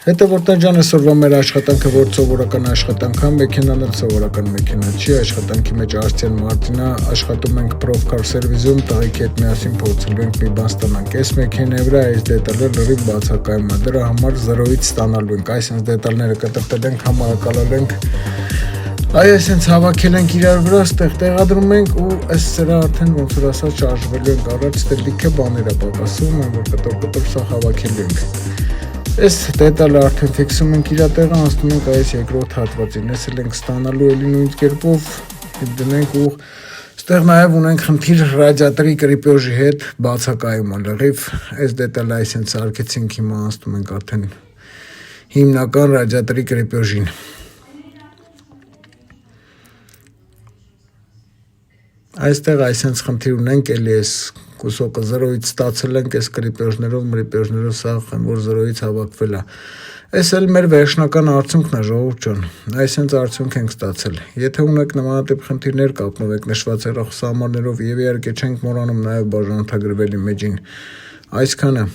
Հետո որտեղ ջան այսօրվա մեր աշխատանքը որ սովորական աշխատանք է, մեքենան էլ սովորական մեքենա չի, աշխատանքի մեջ Արսեն Մարտինա, աշխատում ենք Prof-Car Service-ում, տղիքի հետ միասին փորձելու ենք մի բան ստանանք։ Այս մեքենայի վրա այս դետալը լրիվ բացակայում է, դրա համար 0-ից ստանալու ենք, այսինքն դետալները կտրտել ենք, համարակալել ենք, այսինքն հավաքել ենք իրար վրա, ստեղ տեղադրում ենք ու այս սրա արդեն ոնց որ ասած շարժվելու ենք առաջ, ստեղ լիքը բաներ է պակասում, որ կտոր սա հավաքելու ենք։ Այս դետալը արդեն ֆիքսում ենք իր տեղը, անցնում ենք այս երկրորդ հատվածին, այս էլ ենք ստանալու էլի նույն կերպով դնենք ու ստեղ նաև ունենք խնդիր ռադիատորի կրիպեոժի հետ բացակայում է լրիվ, այս դետալը այսինքն սարքեցինք, հիմա անցնում ենք արդեն հիմնական ռադիատորի կրիպեոժին։ Այստեղ այսինքն խնդիր ունենք էլի այս կուսոկը 0-ից ստացել ենք, այս կրիպեոժներով սա որ 0-ից հավաքվել է։ Այս էլ մեր վերջնական արդյունքն է, ժողովուրդ ջան, այսինքն արդյունք ենք ստացել։ Եթե ունեք նմանատիպ խնդիրներ, կապնվեք նշված հեռախոսահամարներով եւ իհարկե չենք մոռանում նաեւ բաժանորդագրվել իմեջին։ Այսքանը։